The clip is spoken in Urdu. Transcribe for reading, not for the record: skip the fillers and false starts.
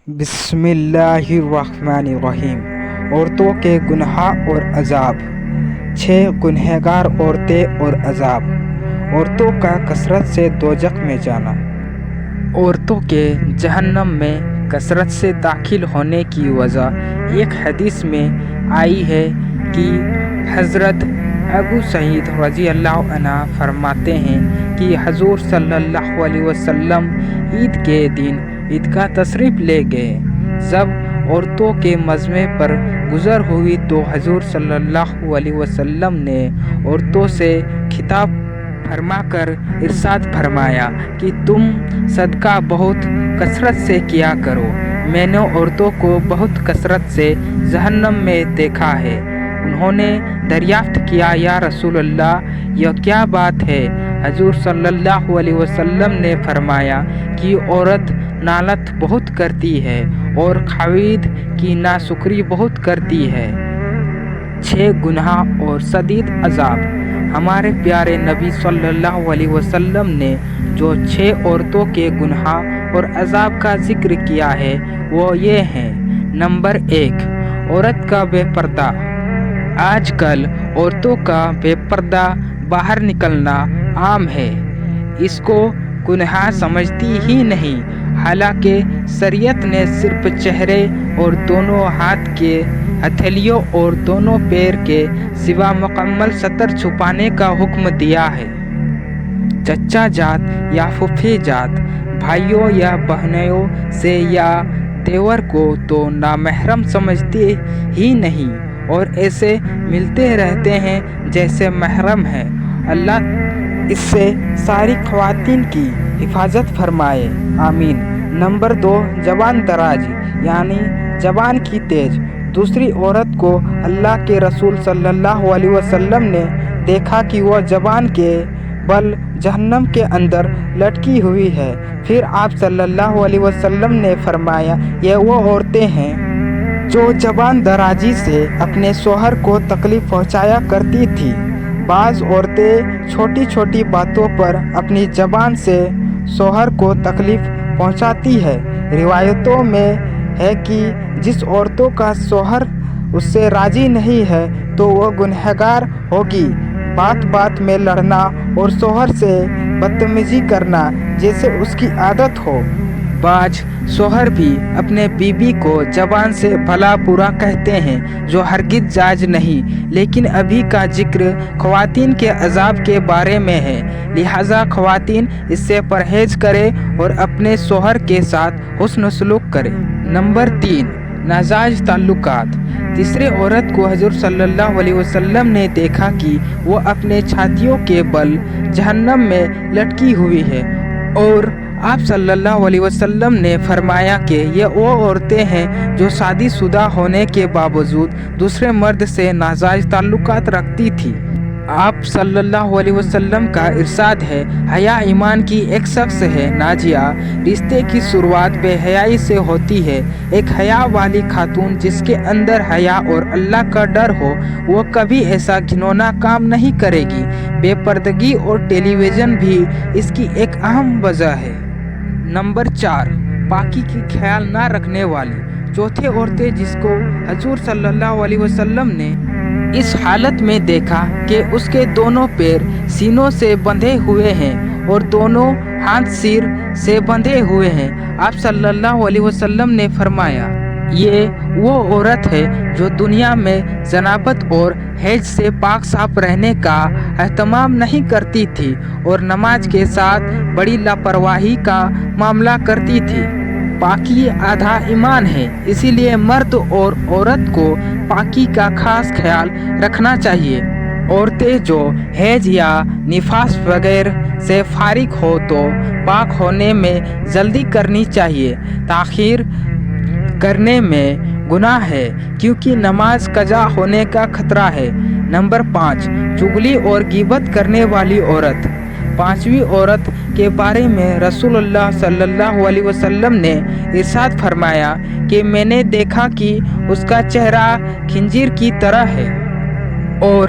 بسم اللہ الرحمن الرحیم۔ عورتوں کے گناہ اور عذاب۔ 6 گنہگار عورتیں اور عذاب۔ عورتوں کا کثرت سے دوزخ میں جانا۔ عورتوں کے جہنم میں کثرت سے داخل ہونے کی وجہ ایک حدیث میں آئی ہے کہ حضرت ابو سعید رضی اللہ عنہ فرماتے ہیں کہ حضور صلی اللہ علیہ وسلم عید کے دن عیدگاہ تشریف لے گئے۔ جب عورتوں کے مجمع پر گزر ہوئی تو حضور صلی اللہ علیہ وسلم نے عورتوں سے خطاب فرما کر ارشاد فرمایا کہ تم صدقہ بہت کثرت سے کیا کرو، میں نے عورتوں کو بہت کثرت سے جہنم میں دیکھا ہے۔ انہوں نے دریافت کیا، یا رسول اللہ، یہ کیا بات ہے؟ حضور صلی اللہ علیہ وسلم نے فرمایا کہ عورت نالت بہت کرتی ہے اور خاوند کی ناشکری بہت کرتی ہے۔ 6 گناہ اور شدید عذاب۔ ہمارے پیارے نبی صلی اللہ علیہ وسلم نے جو 6 عورتوں کے گناہ اور عذاب کا ذکر کیا ہے وہ یہ ہیں۔ نمبر 1، عورت کا بے پردہ۔ آج کل عورتوں کا بے پردہ باہر نکلنا عام ہے، اس کو گناہ سمجھتی ہی نہیں، حالانکہ شریعت نے صرف چہرے اور دونوں ہاتھ کے ہتھیلیوں اور دونوں پیر کے سوا مکمل سطر چھپانے کا حکم دیا ہے۔ چچا جات یا پھوپھی جات، بھائیوں یا بہنوں سے یا دیور کو تو نامحرم سمجھتے ہی نہیں اور ایسے ملتے رہتے ہیں جیسے محرم ہیں۔ اللہ اس سے ساری خواتین کی حفاظت فرمائے، آمین۔ نمبر 2، زبان درازی یعنی زبان کی تیز۔ دوسری عورت کو اللہ کے رسول صلی اللہ علیہ وسلم نے دیکھا کہ وہ زبان کے بل جہنم کے اندر لٹکی ہوئی ہے۔ پھر آپ صلی اللہ علیہ وسلم نے فرمایا، یہ وہ عورتیں ہیں جو زبان درازی سے اپنے شوہر کو تکلیف پہنچایا کرتی تھی۔ بعض عورتیں چھوٹی چھوٹی باتوں پر اپنی زبان سے شوہر کو تکلیف پہنچاتی ہے۔ روایتوں میں ہے کہ جس عورتوں کا شوہر اس سے راضی نہیں ہے تو وہ گنہگار ہوگی۔ بات بات میں لڑنا اور شوہر سے بدتمیزی کرنا جیسے اس کی عادت ہو۔ بعض شوہر بھی اپنے بیوی کو زبان سے بھلا برا کہتے ہیں جو ہرگز جائز نہیں، لیکن ابھی کا ذکر خواتین کے عذاب کے بارے میں ہے، لہٰذا خواتین اس سے پرہیز کریں اور اپنے شوہر کے ساتھ حسن سلوک کریں۔ نمبر 3، ناجائز تعلقات۔ تیسری عورت کو حضور صلی اللہ علیہ وسلم نے دیکھا کہ وہ اپنے چھاتیوں کے بل جہنم میں لٹکی ہوئی ہے، اور آپ صلی اللہ علیہ وسلم نے فرمایا کہ یہ وہ عورتیں ہیں جو شادی شدہ ہونے کے باوجود دوسرے مرد سے ناجائز تعلقات رکھتی تھی۔ آپ صلی اللہ علیہ وسلم کا ارشاد ہے، حیا ایمان کی ایک شخص ہے ناجیہ، رشتے کی شروعات بے حیائی سے ہوتی ہے۔ ایک حیا والی خاتون جس کے اندر حیا اور اللہ کا ڈر ہو وہ کبھی ایسا گھنونا کام نہیں کرے گی۔ بے پردگی اور ٹیلی ویژن بھی اس کی ایک اہم وجہ ہے۔ نمبر 4، پاکی کی خیال نہ رکھنے والی۔ چوتھی عورتیں جس کو حضور صلی اللہ علیہ وسلم نے اس حالت میں دیکھا کہ اس کے دونوں پیر سینوں سے بندھے ہوئے ہیں اور دونوں ہاتھ سر سے بندھے ہوئے ہیں، آپ صلی اللہ علیہ وسلم نے فرمایا، یہ وہ عورت ہے جو دنیا میں جنابت اور حیض سے پاک صاف رہنے کا اہتمام نہیں کرتی تھی اور نماز کے ساتھ بڑی لاپرواہی کا معاملہ کرتی تھی۔ پاکی آدھا ایمان ہے، اسی لیے مرد اور عورت کو پاکی کا خاص خیال رکھنا چاہیے۔ عورتیں جو حیض یا نفاس وغیرہ سے فارغ ہو تو پاک ہونے میں جلدی کرنی چاہیے، تاخیر کرنے میں گناہ ہے کیونکہ نماز قضا ہونے کا خطرہ ہے۔ نمبر 5، چغلی اور غیبت کرنے والی عورت۔ 5ویں عورت کے بارے میں رسول اللہ صلی اللہ علیہ وسلم نے ارشاد فرمایا کہ میں نے دیکھا کہ اس کا چہرہ خنزیر کی طرح ہے اور